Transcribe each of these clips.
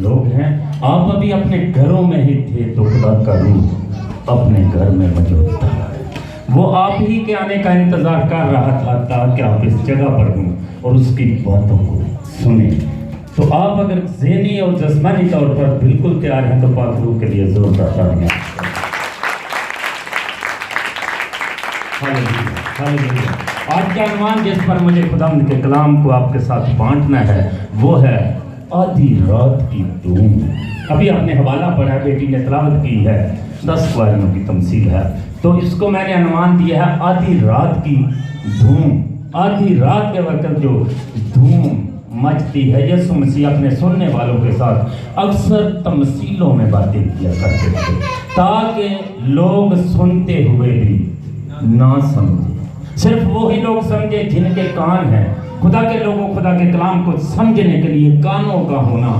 लोग हैं। आप अभी अपने घरों में ही थे तो खुदा का रूह अपने घर में मौजूद था। वो आप ही के आने का इंतजार कर रहा था ताकि आप इस जगह पर हों और उसकी बातों को सुने। तो आप अगर ज़हनी और जिस्मानी तौर पर बिल्कुल तैयार हैं तो पाक रूह के लिए जोरदार तालियां। आज का अनुमान जिस पर मुझे खुदावंद के कलाम को आपके साथ बांटना है वो है आधी रात की धूम। अभी आपने हवाला पढ़ा, बेटी ने तिलावत की है, 10 क्वारियों की तमसील है, तो इसको मैंने अनुमान दिया है आधी रात की धूम। आधी रात के वक्त जो धूम मचती है, यीशु मसीह अपने सुनने वालों के साथ अक्सर तमसीलों में बातें किया करते थे ताकि लोग सुनते हुए भी ना समझे। सिर्फ वही लोग समझे जिनके कान हैं। खुदा के लोगों खुदा के कलाम को समझने के लिए कानों का होना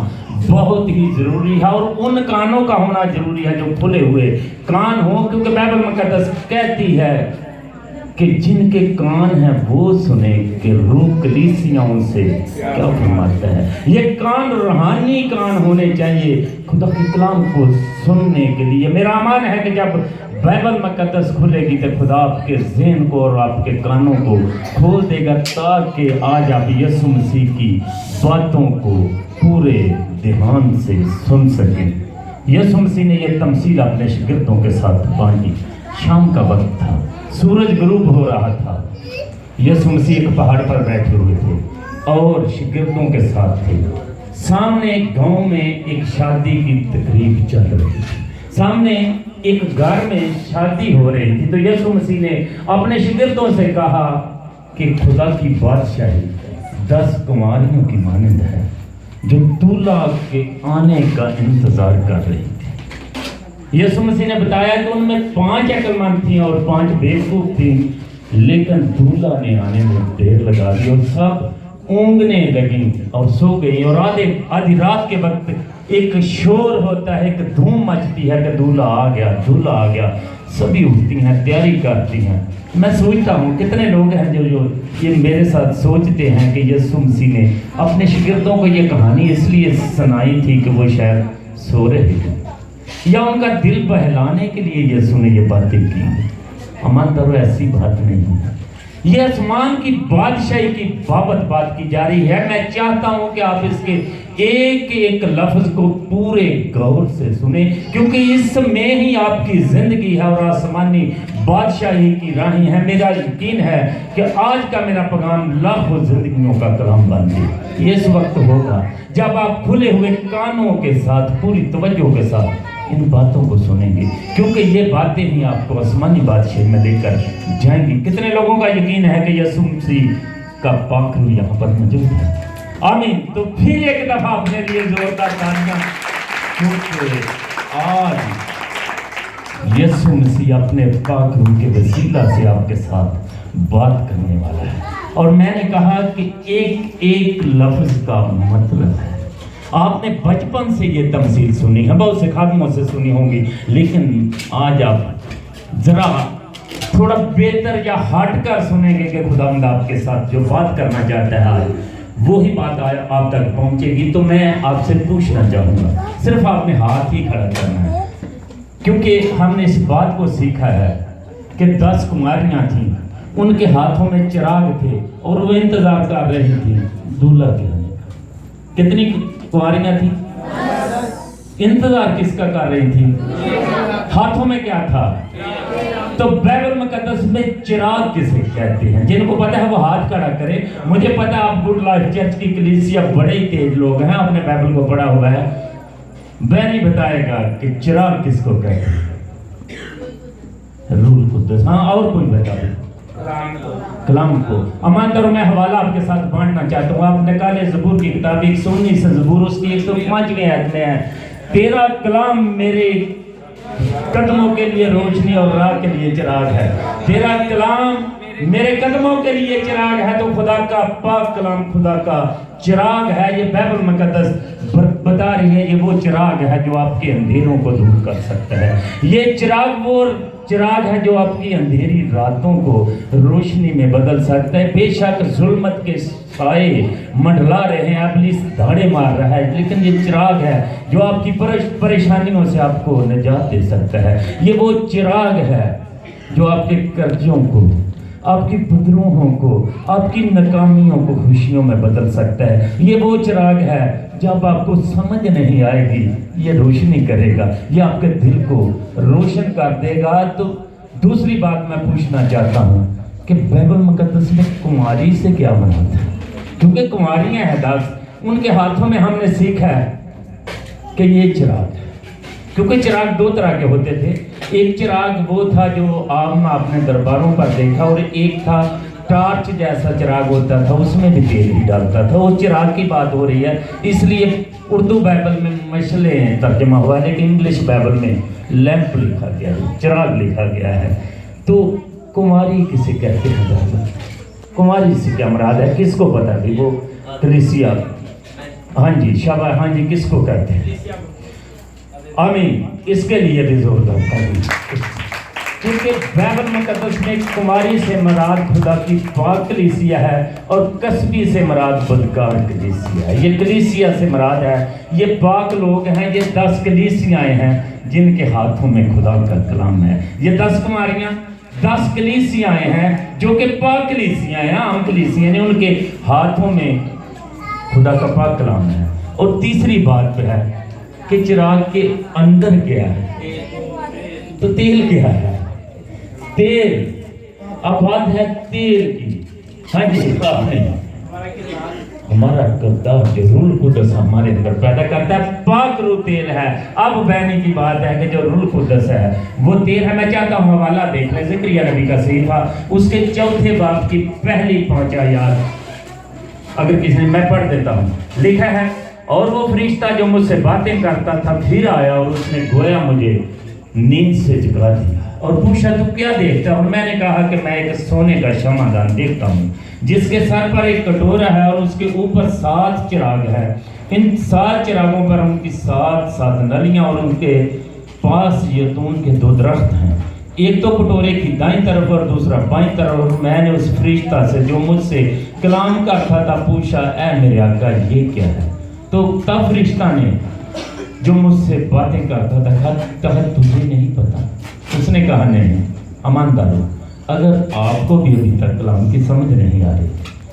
बहुत ही ज़रूरी है, और उन कानों का होना ज़रूरी है जो खुले हुए कान हो, क्योंकि बाइबल मुकद्दस कहती है कि जिनके कान हैं वो सुने कि रूह कलीसियाओं से क्या फरमाता है। ये कान रूहानी कान होने चाहिए खुदा के कलाम को सुनने के लिए। मेरा ईमान है कि जब बाइबल मुकद्दस खुलेगी तो खुदा आपके ज़हन को और आपके कानों को खोल देगा ताकि आज आप यीशु मसीह की बातों को पूरे ध्यान से सुन सकें। यीशु मसीह ने यह तमसील अपने शागिर्दों के साथ बांटी। शाम का वक्त था, सूरज गुरूब हो रहा था। यीशु मसीह एक पहाड़ पर बैठे हुए थे और शागिर्दों के साथ थे। सामने एक गांव में एक शादी की तकरीब चल रही थी। सामने एक घर में शादी हो रही थी। तो यीशु मसीह ने अपने शागिर्दों से कहा कि खुदा की बादशाही 10 कुंवारियों की मानंद है जो दूल्हा के आने का इंतजार कर रही थी। यीशु मसीह ने बताया कि उनमें 5 अक्लमंद थी और 5 बेवकूफ थी, लेकिन दूल्हा ने आने में देर लगा दी और सब ऊँगने लगी और सो गई। और आधी रात के वक्त एक शोर होता है, एक धूम मचती है कि दूल्हा आ गया, दूल्हा आ गया। सभी उठती हैं, तैयारी करती हैं। मैं सोचता हूँ कितने लोग हैं जो ये मेरे साथ सोचते हैं कि यीशु मसीह ने अपने शागिर्दों को ये कहानी इसलिए सुनाई थी कि वो शायद सो रहे थे, या उनका दिल बहलाने के लिए यीशु ने ये बातें की। अमन करो, ऐसी बात नहीं है। ये आसमान की बादशाही की बाबत बात की जा रही है। मैं चाहता हूं कि आप इसके एक एक लफ्ज को पूरे गौर से सुने, क्योंकि इसमें ही आपकी जिंदगी है और आसमानी बादशाही की राहें हैं। मेरा यकीन है कि आज का मेरा पैगाम लाखों जिंदगियों का कलाम बन जाए। ये इस वक्त होगा जब आप खुले हुए कानों के साथ पूरी तवज्जो के साथ इन बातों को सुनेंगे, क्योंकि ये बातें ही आपको आसमानी बादशाही में लेकर जाएंगी। कितने लोगों का यकीन है कि यीशु मसीह का पाक रूह यहाँ पर मौजूद है? आमीन। तो फिर एक दफा अपने लिए जोरदार तालियां, क्योंकि आज यीशु मसीह अपने पाक रूह के वसीला से आपके साथ बात करने वाला है। और मैंने कहा कि एक एक लफ्ज का मतलब है। आपने बचपन से ये तमसील सुनी है, बहुत से खादमों से सुनी होंगी, लेकिन आज आप जरा थोड़ा बेहतर या हट कर सुनेंगे कि खुदावंद आपके साथ जो बात करना चाहता है आज वही बात आप तक पहुंचेगी। तो मैं आपसे पूछना चाहूँगा, सिर्फ आपने हाथ ही खड़ा करना है, क्योंकि हमने इस बात को सीखा है कि 10 कुमारियाँ थीं, उनके हाथों में चिराग थे और वो इंतजार कर रही थी दूल्हा के आने का। कितनी कुमारियाँ थी? इंतजार किसका कर रही थी? हाथों में क्या था? तो बाइबल मुकद्दस में चिराग किसे कहते हैं? जिनको पता है वो हाथ खड़ा करे। मुझे पता है आप गुड लाइफ चर्च की कलीसिया बड़े ही तेज लोग हैं, आपने बाइबल को पढ़ा हुआ है। बैनी बताएगा कि चिराग किसको कहते हैं? रूह कुद्दस। हाँ, और कोई बता दे? कलाम को। अमान करो, मैं हवाला आपके साथ बांटना चाहता हूँ। आप निकाले ज़बूर की किताब 119 ज़बूर, उसकी 105वें आयत में है, तेरा कलाम मेरे कदमों के लिए रोशनी और राह के लिए चिराग है। तेरा कलाम मेरे कदमों के लिए चिराग है। तो खुदा का पाक कलाम खुदा का चिराग है, ये बाइबल मुकद्दस बता रही है, ये वो चिराग है जो आपके अंधेरों को दूर कर सकता है। ये चिराग वो चिराग है जो आपकी अंधेरी रातों को रोशनी में बदल सकता है। बेशक जुल्मत के साए मंडला रहे हैं, इब्लीस धाड़े मार रहा है, लेकिन ये चिराग है जो आपकी परेशानियों से आपको निजात दे सकता है। ये वो चिराग है जो आपके कर्जों को, आपकी बदरूहों को, आपकी नाकामियों को खुशियों में बदल सकता है। ये वो चिराग है जब आपको समझ नहीं आएगी, ये रोशनी करेगा, ये आपके दिल को रोशन कर देगा। तो दूसरी बात मैं पूछना चाहता हूँ कि बाइबल मुकद्दस में कुंवारी से क्या मराद है? क्योंकि कुंवारियाँ हैं 10, उनके हाथों में हमने सीखा है कि ये चिराग है। क्योंकि चिराग दो तरह के होते थे, एक चिराग वो था जो आम आपने दरबारों पर देखा, और एक था टार्च जैसा चिराग होता था, उसमें भी तेल ही डालता था। वो चिराग की बात हो रही है, इसलिए उर्दू बाइबल में मशले तर्जमा हुआ है, लेकिन इंग्लिश बाइबल में लैंप लिखा गया है, चिराग लिखा गया है। तो कुंवारी किसे कहते हैं? कुंवारी से क्या मुराद है? किसको पता भी? वो कलीसिया, हाँ जी शाबाश, हाँ जी, किसको कहते हैं? आमीन, इसके लिए भी जोरदार ताली। क्योंकि बाइबल मुकद्दस में कुमारी से मराद खुदा की पाक कलीसिया है, और कस्बी से मराद बदकार कलीसिया है। ये कलीसिया से मराद है, ये पाक लोग हैं, ये 10 कलीसियाएँ हैं जिनके हाथों में खुदा का कलाम है। ये 10 कुमारियाँ 10 कलीसियाएँ हैं जो कि पाक कलीसियाँ हैं, आम कलीसियाँ हैं, उनके हाथों में खुदा का पाक कलाम है। और तीसरी बात है कि चिराग के अंदर क्या है? तो तेल क्या है? तेल, अब बात है तेल की। हाँ जी, हमारा किरदार जो रूल कुदस हमारे अंदर पैदा करता है, पाक रू तेल है। अब बहनी की बात है कि जो रूल कुदस है वो तेल है। मैं चाहता हूँ हवाला देख लें, ज़िक्रिया नबी का सहीफा, उसके 4 बाब की पहली 5 आयत, अगर किसी ने, मैं पढ़ देता हूँ। लिखा है, और वो फरिश्ता जो मुझसे बातें करता था फिर आया, और उसने गोया मुझे नींद से जगा दिया और पूछा, तू क्या देखता? और मैंने कहा कि मैं एक सोने का क्षमादान देखता हूँ, जिसके सर पर एक कटोरा है और उसके ऊपर 7 चिराग है। इन 7 चिरागों पर उनकी 7 नलियाँ, और उनके पास यतून के 2 दरख्त हैं, एक तो कटोरे की दाईं तरफ और दूसरा बाईं तरफ। और मैंने उस फरिश्ता से जो मुझसे कलाम करता था पूछा, ऐ मेरे आका, ये क्या है? तो तब फरिश्ता ने जो मुझसे बातें करता था कहा, तुझे नहीं पता? उसने कहा, नहीं ईमानदारो, अगर आपको भी अभी तक कलाम की समझ नहीं आ रही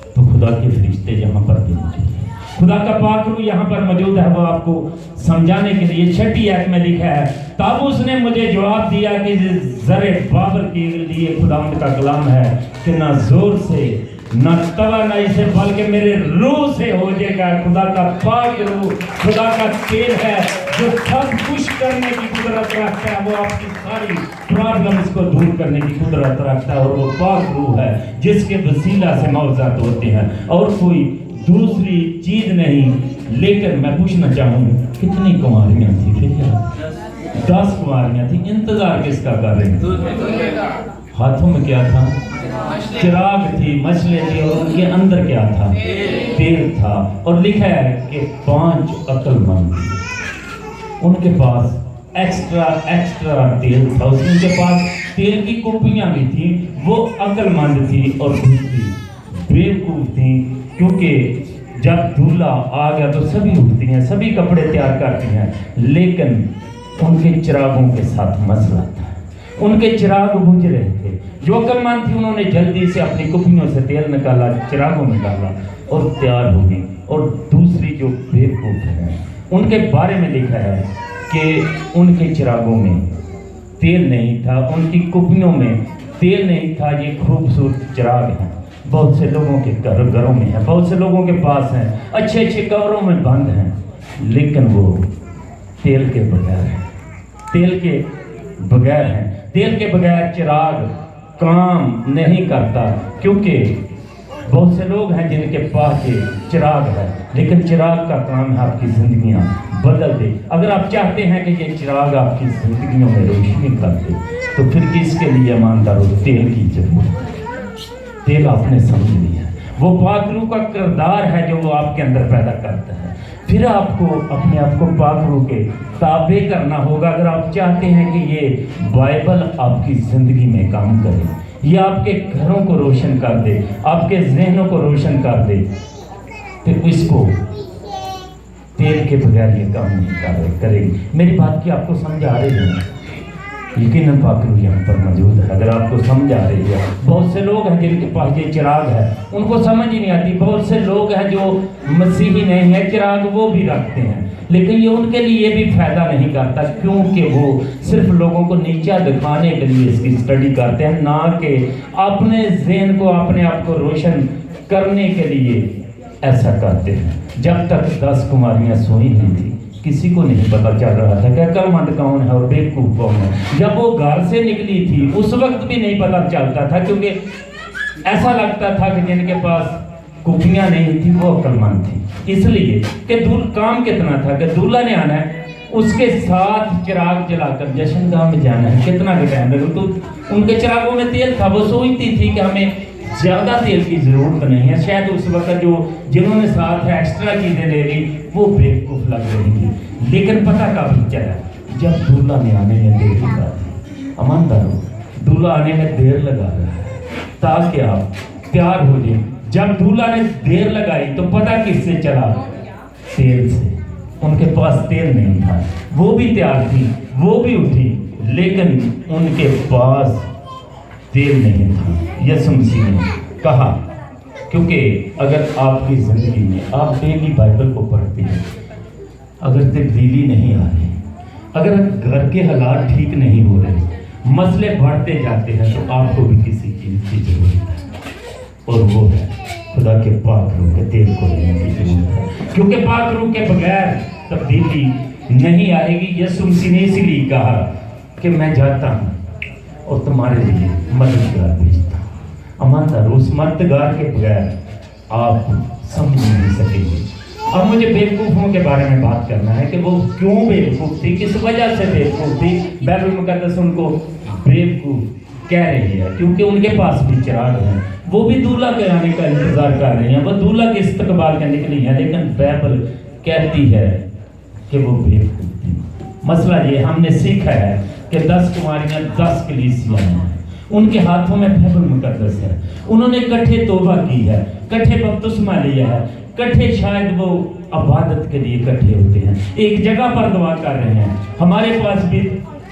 तो खुदा के फरिश्ते यहाँ पर भी मौजूद हैं, खुदा का पाक रूह यहाँ पर मौजूद है, वो आपको समझाने के लिए। 6 आयत में लिखा है, तब उसने मुझे जवाब दिया कि ज़रे बाबर के लिए खुदावंद का कलाम है कि ना जोर से, ना तवानाई से, बल्कि मेरे रूह से हो जाएगा। खुदा का पाक रूह, खुदा का तेल है जो सब कुछ करने की कुदरत रखता है। वो आपकी सारी प्रॉब्लम्स को दूर करने की कुदरत रखता है, और वो पाक रूह है जिसके वसीला से मौज़ात होते हैं, और कोई दूसरी चीज नहीं। लेकिन मैं पूछना चाहूँगा, कितनी कुंवारियाँ थी? फिर क्या? 10 कुंवारियाँ थी। इंतजार किसका कर रहे हैं? हाथों में क्या था? चिराग थी, मछली थी, और उनके अंदर क्या था? तेल था। और लिखा है कि 5 अक्लमंद थे, उनके पास एक्स्ट्रा तेल था, उनके पास तेल की कुप्पियाँ भी थी। वो अक्लमंद थी और दूसरी बेवकूफ़ थी, क्योंकि जब दूल्हा आ गया तो सभी उठती हैं, सभी कपड़े तैयार करती हैं, लेकिन उनके चिरागों के साथ मसला था। उनके चिराग बुझ रहे थे। जो अक्लमंद थी उन्होंने जल्दी से अपनी कुप्पियों से तेल निकाला, चिरागों में डाला और तैयार हो गई। और दूसरी जो बेवकूफ़ है, उनके बारे में लिखा है कि उनके चिरागों में तेल नहीं था, उनकी कुप्पियों में तेल नहीं था। ये खूबसूरत चिराग हैं, बहुत से लोगों के घरों में है, बहुत से लोगों के पास हैं, अच्छे अच्छे कवरों में बंद हैं, लेकिन वो तेल के बगैर हैं, तेल के बगैर हैं। तेल के बगैर चिराग काम नहीं करता, क्योंकि बहुत से लोग हैं जिनके पास ये चिराग है, लेकिन चिराग का काम है आपकी ज़िंदगियाँ बदल दे। अगर आप चाहते हैं कि ये चिराग आपकी ज़िंदगियों में रोशनी कर दे, तो फिर किसके लिए ईमानदारों तेल की जरूरत है? तेल आपने समझ लिया। वो पाक रूह का किरदार है जो वो आपके अंदर पैदा करता है। फिर आपको अपने आप को पाक रूह के ताबे करना होगा अगर आप चाहते हैं कि ये बाइबल आपकी ज़िंदगी में काम करे, ये आपके घरों को रोशन कर दे, आपके ज़हनों को रोशन कर दे। तो इसको तेल के बगैर ये काम नहीं करेगी। मेरी बात की आपको समझ आ रही है? यकीनन पाक रूह यहाँ पर मौजूद है अगर आपको समझ आ रही है। बहुत से लोग हैं जिनके पास ये चिराग है, उनको समझ ही नहीं आती। बहुत से लोग हैं जो मसीही नहीं है, चिराग वो भी रखते हैं, लेकिन ये उनके लिए भी फायदा नहीं करता, क्योंकि वो सिर्फ लोगों को नीचा दिखाने के लिए इसकी स्टडी करते हैं, ना कि अपने ज़हन को, अपने आप को रोशन करने के लिए ऐसा करते हैं। जब तक 10 कुमारियाँ सोई नहीं थी, किसी को नहीं पता चल रहा था कि अक्लमंद कौन है और बेवकूफ़ कौन है। जब वो घर से निकली थी उस वक्त भी नहीं पता चलता था, क्योंकि ऐसा लगता था कि जिनके पास कुपियाँ नहीं थी वो अक्लमंद थी। इसलिए कि काम कितना था कि दूल्हा ने आना है, उसके साथ चिराग जलाकर जश्नगाह में जाना है। कितना भी टाइम लगे, तो उनके चिरागों में तेल था। वो सोचती थी कि हमें ज़्यादा तेल की ज़रूरत नहीं है। शायद उस वक्त जो जिन्होंने साथ एक्स्ट्रा चीज़ें ले ली वो बेवकूफ़ लग रही थी। लेकिन पता कब चला, जब दूल्हा ने आने में देर लगा दी। ईमानदारों, दूल्हा आने में देर लगा रहा है ताकि आप तैयार हो जाए। जब दूल्हा ने देर लगाई तो पता किससे चला? तेल से। उनके पास तेल नहीं था, वो भी तैयार थी, वो भी उठी, लेकिन उनके पास तेल नहीं था। यीशु मसीह ने कहा, क्योंकि अगर आपकी ज़िंदगी में आप डेली बाइबल को पढ़ते हैं, अगर तब्दीली नहीं आ रही, अगर घर के हालात ठीक नहीं हो रहे, मसले बढ़ते जाते हैं, तो आपको भी किसी चीज़ की ज़रूरत है, और वो है खुदा के पाक रूह के तेल को लेने की ज़रूरत है। क्योंकि पाक रूह के बगैर तब्दीली नहीं आएगी। यीशु मसीह ने इसीलिए कहा कि मैं जाता हूँ और तुम्हारे लिए मददगार भेजता हूँ। ईमानदार, उस मददगार के बगैर आप समझ नहीं सकेंगे। अब मुझे बेवकूफ़ों के बारे में बात करना है कि वो क्यों बेवकूफ़ थी, किस वजह से बेवकूफ़ थी। बाइबल मुक़द्दस उनको बेवकूफ़ कह रही है, क्योंकि उनके पास भी चिराग है, वो भी दूल्हा के आने का इंतज़ार कर रहे हैं, वो दूल्हा के इस्तकबाल का निकली है, लेकिन बाइबल कहती है कि वो बेवकूफ़ थी। मसला ये हमने सीखा है कि 10 कुमारियाँ 10 कलीसियाँ हैं, उनके हाथों में बाइबल मुक़द्दस है, उन्होंने इकट्ठे तौबा की है, इकट्ठे बपतिस्मा लिया है, इकट्ठे शायद वो इबादत के लिए इकट्ठे होते हैं, एक जगह पर दुआ कर रहे हैं। हमारे पास भी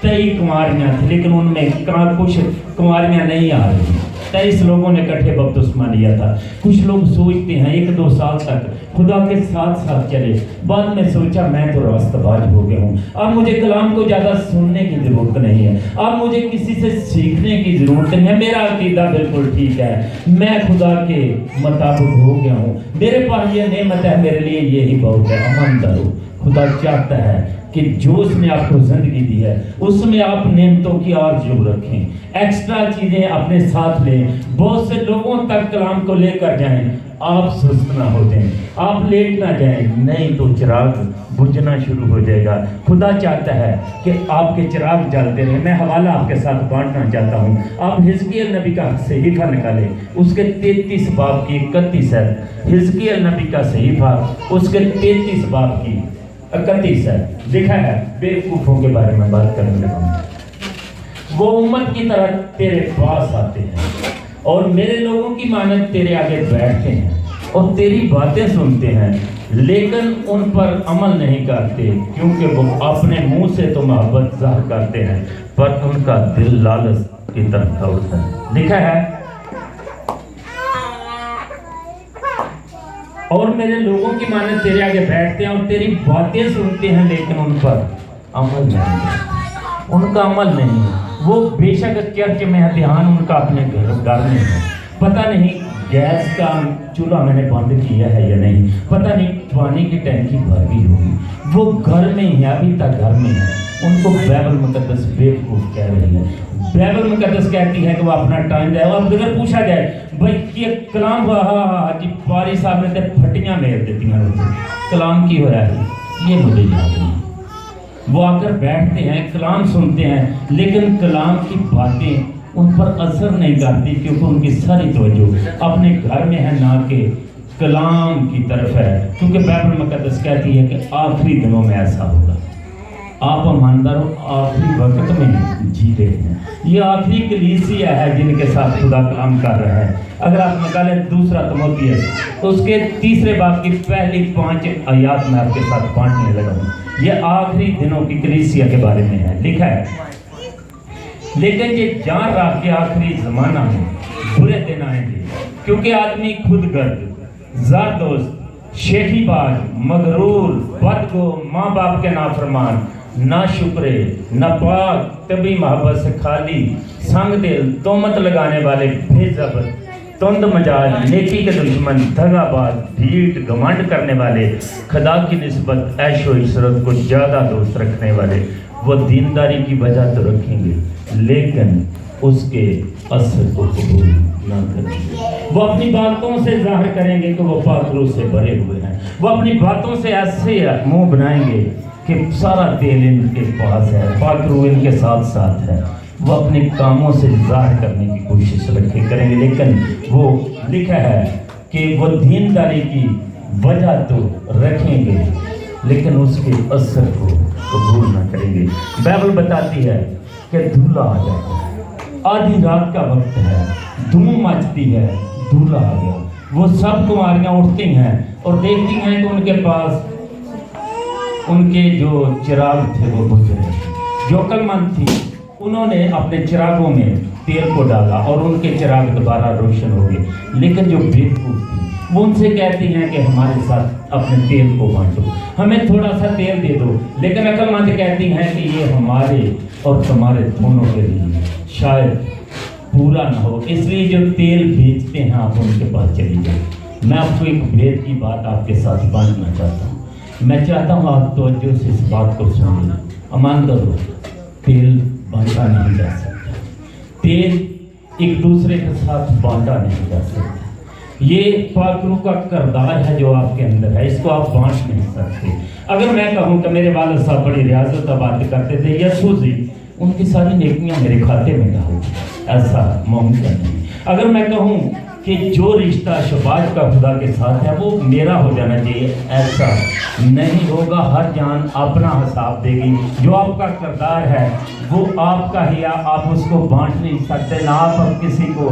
23 कुमारियाँ थी, लेकिन उनमें कुछ कुमारियाँ नहीं आ रही। 23 लोगों ने इकट्ठे बपतिस्मा लिया था। कुछ लोग सोचते हैं 1-2 साल तक खुदा के साथ साथ चले, बाद में सोचा मैं तो रास्तबाज हो गया हूँ, अब मुझे कलाम को ज़्यादा सुनने की ज़रूरत नहीं है, अब मुझे किसी से सीखने की ज़रूरत नहीं है, मेरा अकीदा बिल्कुल ठीक है, मैं खुदा के मुताबिक हो गया हूँ, मेरे पास ये नेमत है, मेरे लिए यही बहुत है। ईमानदार हो, खुदा चाहता है कि जो उसने आपको ज़िंदगी दी है उसमें आप नेमतों की आरज़ू रखें, एक्स्ट्रा चीज़ें अपने साथ लें, बहुत से लोगों तक कलाम को लेकर जाएं, आप सुस्त ना हो जाएं, आप लेट ना जाएं, नहीं तो चिराग बुझना शुरू हो जाएगा। खुदा चाहता है कि आपके चिराग जलते रहें। मैं हवाला आपके साथ बांटना चाहता हूँ। आप हिजकिय्याह नबी का सहीफा निकालें, उसके 33 बाब की 31 है। हिजकिय्याह नबी का सहीफा उसके 33 बाब की 31 है, लिखा है बेवकूफ़ों के बारे में बात करने लगा। वो उम्मत की तरह तेरे पास आते हैं और मेरे लोगों की मानत तेरे आगे बैठते हैं और तेरी बातें सुनते हैं, लेकिन उन पर अमल नहीं करते, क्योंकि वो अपने मुंह से तो मोहब्बत ज़ाहिर करते हैं, पर उनका दिल लालच की तरफ दौड़ता है। लिखा है, और मेरे लोगों की मानत तेरे आगे बैठते हैं और तेरी बातें सुनते हैं, लेकिन उन पर अमल नहीं है, उनका अमल नहीं है। वो बेशक चर्च में है, ध्यान उनका अपने घर में है। पता नहीं गैस का चूल्हा मैंने बंद किया है या नहीं, पता नहीं पानी की टैंकी भर गई होगी, वो घर में ही है, अभी तक घर में है। उनको बाइबल मुक़द्दस बेवकूफ़ कह रही है। बाइबल मुक़द्दस कहती है कि वो अपना टाइम दे। अब अगर पूछा जाए भाई ये कलाम जी पारी साहब ने तो फटियाँ मेर देती हैं, कलाम की होया है, ये मुझे याद नहीं। वो आकर बैठते हैं, कलाम सुनते हैं, लेकिन कलाम की बातें उन पर असर नहीं करती, क्योंकि उनकी सारी तवज्जो अपने घर में है, ना कि कलाम की तरफ है। क्योंकि बाइबल मुक़द्दस कहती है कि आखिरी दिनों में ऐसा होगा। आप ईमानदारों आखिरी वक्त में जी रहे हैं। ये आखिरी कलीसिया है जिनके साथ खुदा कलाम कर रहा है। अगर आप निकालें दूसरा तिमोथियस, तो उसके 3 बाब की पहली 5 आयत में आपके साथ बांटने लगा हूँ। ये आखिरी दिनों की कलीसिया के बारे में है। लिखा है, लेकिन ये जान रहा कि आखिरी ज़माना में बुरे दिन आएंगे, क्योंकि आदमी खुदगर्ज, ज़रदोस्त, शेखीबाज, मगरूर, बदगो, माँ बाप के नाफरमान, ना शुक्रे, नापाक, तभी मोहब्बत से खाली, संग दिल, तोमत लगाने वाले, बेज़बर, तुंद मजाज, नेकी के दुश्मन, दगाबाज, ढीठ, घमंड करने वाले, खुदा की निस्बत ऐशो इशरत को ज़्यादा दोस्त रखने वाले। वो दीनदारी की वजह तो रखेंगे, लेकिन उसके असर को कबूल ना करेंगे। वो अपनी बातों से जाहिर करेंगे कि वो पाक रूह से भरे हुए हैं। वो अपनी बातों से ऐसे मुंह बनाएंगे कि सारा तेल इनके पास है, पाक रूह इनके साथ साथ है। वो अपने कामों से जाहिर करने की कोशिश करेंगे, लेकिन वो लिखा है कि वो दीनदारी की वजह तो रखेंगे, लेकिन उसके असर को कबूल ना करेंगे। बाइबल बताती है कि दूल्हा आ जाता है, आधी रात का वक्त है, धूम मचती है, दूल्हा आ गया। वो सब कुमारियाँ उठती हैं और देखती हैं कि उनके पास उनके जो चिराग थे वो बुझ रहे थे। जो अक्लमंद थी उन्होंने अपने चिरागों में तेल को डाला और उनके चिराग दोबारा रोशन हो गए। लेकिन जो बेवकूफ़ थी वो उनसे कहती हैं कि हमारे साथ अपने तेल को बांटो, हमें थोड़ा सा तेल दे दो। लेकिन अक्लमंद कहती हैं कि ये हमारे और तुम्हारे दोनों के लिए शायद पूरा ना हो, इसलिए जो तेल बेचते हैं आप उनके पास चली जाए। मैं आपको एक भेद की बात आपके साथ बांटना चाहता हूँ। मैं चाहता हूँ आप तवज्जो से इस बात को सुनिए। ईमानदार हो, तेल बांटा नहीं जा सकता, तेल एक दूसरे के साथ बांटा नहीं जा सकता। ये पाक रूह का किरदार है जो आपके अंदर है, इसको आप बांट नहीं सकते। अगर मैं कहूँ कि मेरे वालिद साहब बड़ी रियाजत बात करते थे, यसू जी, उनकी सारी नेकियां मेरे खाते में डालो, ऐसा मुमकिन नहीं। अगर मैं कहूँ कि जो रिश्ता शबाज का खुदा के साथ है वो मेरा हो जाना चाहिए, ऐसा नहीं होगा। हर जान अपना हिसाब देगी। जो आपका किरदार है वो आपका ही, आप उसको बांट नहीं सकते। ना आप किसी को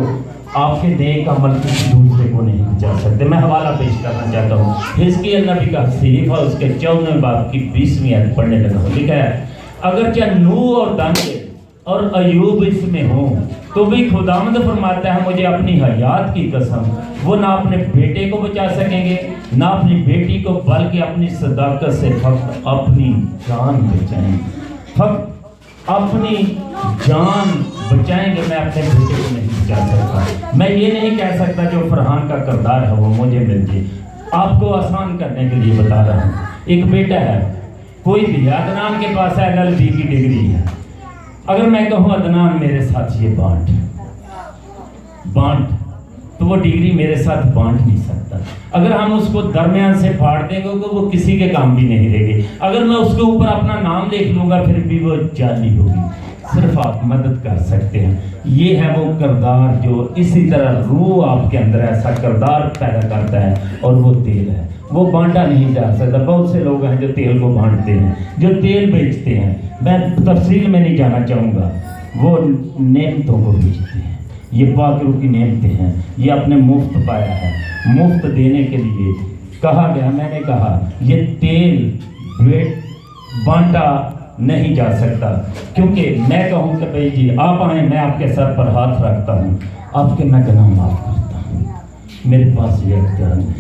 आपके नेक अमल किसी दूसरे को नहीं बचा सकते। मैं हवाला पेश करना चाहता हूँ। हिजकिय्याह नबी का सहीफा उसके 14वें बाब की 20वीं आयत पढ़ने लगा हूँ। लिखा है, अगरचे नूह और दानियल और अयूब इसमें हो तो भी खुदावंद फरमाता है, मुझे अपनी हयात की कसम, वो ना अपने बेटे को बचा सकेंगे ना अपनी बेटी को, बल्कि अपनी सदाकत से फक्त अपनी जान बचाएंगे। फक्त अपनी जान बचाएंगे। मैं अपने बेटे को नहीं बचा सकता। मैं ये नहीं कह सकता जो फरहान का किरदार है वो मुझे मिल जाए। आपको आसान करने के लिए बता रहा हूँ। एक बेटा है, कोई भी, अदनान के पास LLB की डिग्री है। अगर मैं कहूँ अदनान मेरे साथ ये बांट, तो वो डिग्री मेरे साथ बांट नहीं सकता। अगर हम उसको दरमियान से फाड़ देंगे तो वो किसी के काम भी नहीं रहेगी। अगर मैं उसके ऊपर अपना नाम लिख लूँगा फिर भी वो जाली होगी। सिर्फ आप मदद कर सकते हैं। ये है वो किरदार जो इसी तरह रूह आपके अंदर ऐसा किरदार पैदा करता है, और वो तेल है, वो बांटा नहीं जा सकता। बहुत से लोग हैं जो तेल को बांटते हैं, जो तेल बेचते हैं। मैं तफसील में नहीं जाना चाहूँगा। वो नेमतों को बेचते हैं। ये पाक रूह की नेमतें हैं। ये आपने मुफ्त पाया है, मुफ्त देने के लिए कहा गया। मैंने कहा ये तेल बांटा नहीं जा सकता, क्योंकि मैं कहूँ कि भाई जी आप आए, मैं आपके सर पर हाथ रखता हूँ, आपके मैं गुनाह माफ़ करता हूँ। मेरे पास ये अख्तियार नहीं है।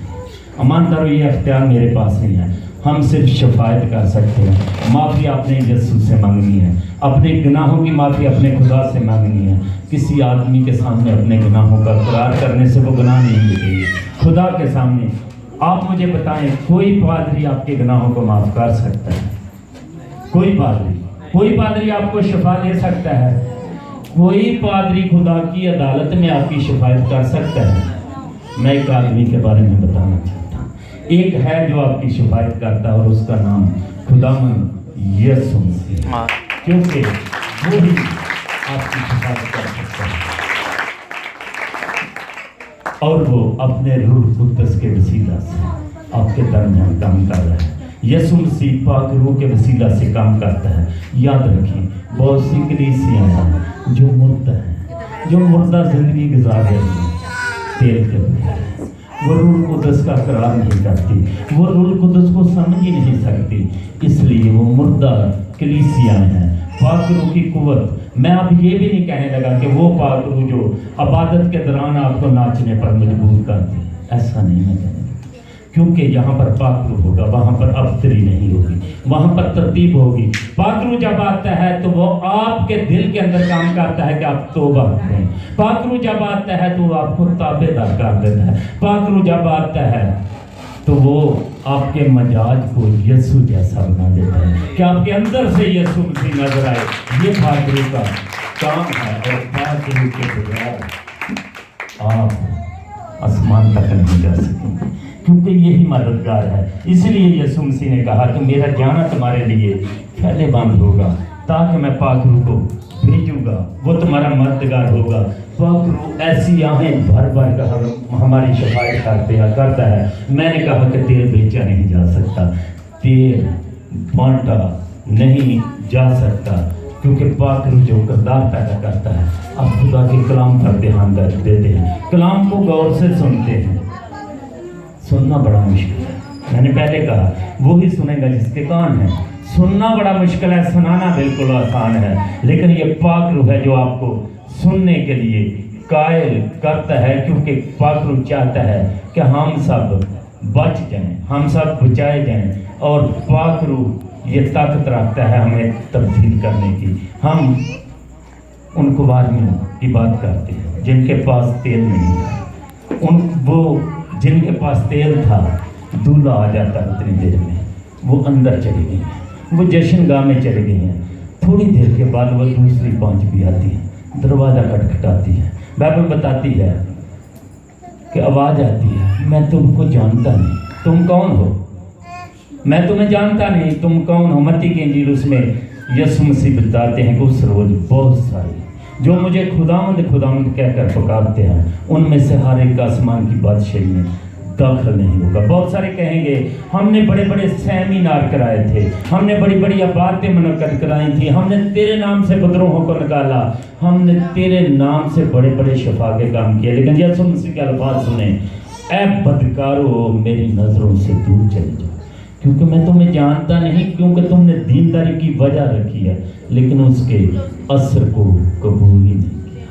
ईमानदारों, ये अख्तियार मेरे पास नहीं है। हम सिर्फ शफायत कर सकते हैं। माफ़ी आपने यीशु से मांगनी है, अपने गुनाहों की माफ़ी अपने खुदा से मांगनी है। किसी आदमी के सामने अपने गुनाहों का इकरार करने से वो गुनाह नहीं मिलेगी। खुदा के सामने आप मुझे बताएं, कोई पादरी आपके गुनाहों को माफ़ कर सकता है? कोई पादरी आपको शफा दे सकता है? कोई पादरी खुदा की अदालत में आपकी शफायत कर सकता है? मैं एक आदमी के बारे में बताना चाहता हूँ। एक है जो आपकी शफायत करता है और उसका नाम खुदावंद यीशु मसीह, क्योंकि वो ही आपकी शफायत करता है। اور وہ اپنے روح قدس کے وسیلہ سے آپ کے درمیان کام کر رہا ہے. یسوع مسیح پاک روح کے وسیلہ سے کام کرتا ہے. یاد رکھیں بہت سی کلیسیاں ہیں جو مردہ ہیں, جو مردہ زندگی گزار رہی ہیں تیل کے بغیر. وہ روح قدس کا اقرار نہیں کرتی, وہ روح قدس کو سمجھ ہی نہیں سکتی, اس لیے وہ مردہ کلیسیاں ہیں. پاک روح کی قوت, میں اب یہ بھی نہیں کہنے لگا کہ وہ پاک روح جو عبادت کے دوران آپ کو ناچنے پر مجبور کرتی, ایسا نہیں ہے کہنے, کیونکہ یہاں پر پاک روح ہوگا, وہاں پر ابتری نہیں ہوگی, وہاں پر ترتیب ہوگی. پاک روح جب آتا ہے تو وہ آپ کے دل کے اندر کام کرتا ہے کہ آپ توبہ کریں. پاک روح جب آتا ہے تو وہ آپ کو تابع دار کر دیتا ہے. پاک روح جب آتا ہے تو وہ آپ کے مزاج کو یسوع جیسا بنا دیتا ہے کہ آپ کے اندر سے یسوع مسیح نظر آئے. یہ پاک روح کا کام ہے, اور پاک روح کے بغیر آپ آسمان تک نہیں جا سکیں, کیونکہ یہی مددگار ہے. اس لیے یسوع مسیح نے کہا کہ میرا جانا تمہارے لیے پہلے بند ہوگا, تاکہ میں پاک روح کو بھیجوں گا, وہ تمہارا مددگار ہوگا. پاک روح ایسی آہیں بھر بھر کر ہماری شفاعت کرتا ہے. میں نے کہا کہ تیل بیچا نہیں جا سکتا, تیل بانٹا نہیں جا سکتا, کیونکہ پاک روح جو کردار پیدا کرتا ہے. آپ خدا کے کلام پر دھیان دیتے ہیں, کلام کو غور سے سنتے ہیں. سننا بڑا مشکل ہے, میں نے پہلے کہا وہی سنے گا جس کے کان ہیں. سننا بڑا مشکل ہے, سنانا بالکل آسان ہے. لیکن یہ پاک روح ہے جو آپ کو سننے کے لیے قائل کرتا ہے, کیونکہ پاک روح چاہتا ہے کہ ہم سب بچ جائیں, ہم سب بچائے جائیں. اور پاک روح یہ طاقت رکھتا ہے ہمیں تبدیل کرنے کی. ہم ان کو آدمیوں کی بات کرتے ہیں جن کے پاس تیل نہیں ہے. وہ جن کے پاس تیل تھا, دولہا آ جاتا اتنی دیر میں, وہ اندر چلی گئی ہیں, وہ جشن گاہ میں چلی گئی ہیں. تھوڑی دیر کے بعد وہ دوسری پانچ بھی آتی ہیں, دروازہ کھٹکھٹاتی ہے. بائبل بتاتی ہے کہ آواز آتی ہے, میں تم کو جانتا نہیں, تم کون ہو؟ میں تمہیں جانتا نہیں, تم کون ہو؟ متی کی انجیل اس میں یسوع مسیح بتاتے ہیں کہ اس روز بہت سارے جو مجھے خداوند خداوند کہہ کر پکارتے ہیں, ان میں سے ہر ایک آسمان کی بادشاہی میں داخل نہیں ہوگا. بہت سارے کہیں گے ہم نے بڑے بڑے سیمینار کرائے تھے, ہم نے بڑی بڑی باتیں منعقد کرائی تھی, ہم نے تیرے نام سے بدروہوں کو نکالا, ہم نے تیرے نام سے بڑے بڑے شفا کے کام کیے. لیکن یسوع مسیح کے الفاظ سنیں, اے بدکارو میری نظروں سے دور چلے جاؤ, کیونکہ میں تمہیں جانتا نہیں. کیونکہ تم نے دینداری کی وجہ رکھی ہے لیکن اس کے اثر کو قبول ہی نہیں کیا.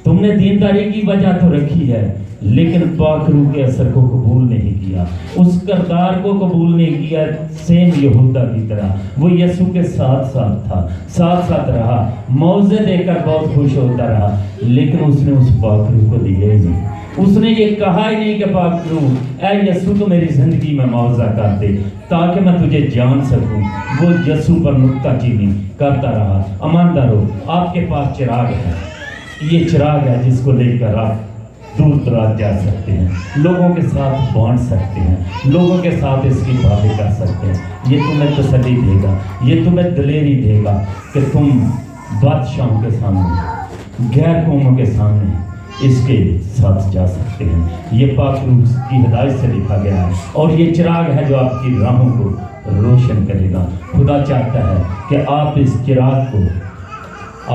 تم نے دینداری کی وجہ تو رکھی ہے لیکن پاک روح کے اثر کو قبول نہیں کیا, اس کردار کو قبول نہیں کیا. سیم یہودا کی طرح وہ یسوع کے ساتھ تھا, ساتھ رہا, موعظے دے کر بہت خوش ہوتا رہا, لیکن اس نے اس پاک روح کو لیا ہی نہیں. اس نے یہ کہا ہی نہیں کہ پاک روح اے یسوع تو میری زندگی میں معاوضہ کر دے تاکہ میں تجھے جان سکوں. وہ یسوع پر نکتہ چینی کرتا رہا. ایماندارو, آپ کے پاس چراغ ہے, یہ چراغ ہے جس کو لے کر آپ دور دراز جا سکتے ہیں, لوگوں کے ساتھ بانٹ سکتے ہیں, لوگوں کے ساتھ اس کی باتیں کر سکتے ہیں. یہ تمہیں تسلی دے گا, یہ تمہیں دلیری دے گا کہ تم بادشاہوں کے سامنے, غیر قوموں کے سامنے اس کے ساتھ جا سکتے ہیں. یہ پاک روح کی ہدایت سے لکھا گیا ہے, اور یہ چراغ ہے جو آپ کی راہوں کو روشن کرے گا. خدا چاہتا ہے کہ آپ اس چراغ کو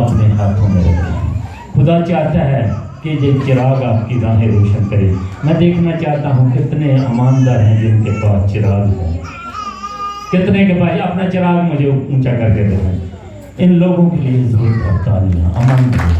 اپنے ہاتھوں میں رکھیں. خدا چاہتا ہے کہ یہ چراغ آپ کی راہیں روشن کرے. میں دیکھنا چاہتا ہوں کتنے ایماندار ہیں جن کے پاس چراغ ہے, کتنے کے پاس اپنا چراغ مجھے اونچا کر کے دکھائیں. ان لوگوں کے لیے ضرورت ہے تعلیم, امن ہے.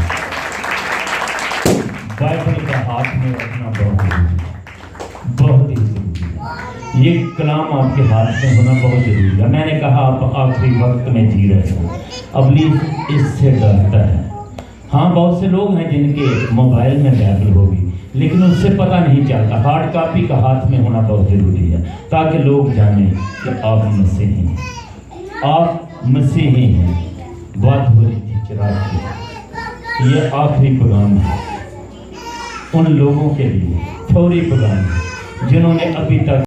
بائبل کا ہاتھ میں رکھنا بہت ضروری ہے, بہت ہی ضروری ہے. یہ کلام آپ کے ہاتھ میں ہونا بہت ضروری ہے. میں نے کہا آپ آخری وقت میں جی رہے ہو, ابلیس اس سے ڈرتا ہے. ہاں بہت سے لوگ ہیں جن کے موبائل میں بائبل ہوگی لیکن اس سے پتہ نہیں چلتا. ہارڈ کاپی کا ہاتھ میں ہونا بہت ضروری ہے تاکہ لوگ جانیں کہ آپ مسیحی ہیں, آپ مسیحی ہیں. بات ہو رہی تھی چراغ کی, یہ آخری پیغام ہے ان لوگوں کے لیے, فوری پیغام ہے جنہوں نے ابھی تک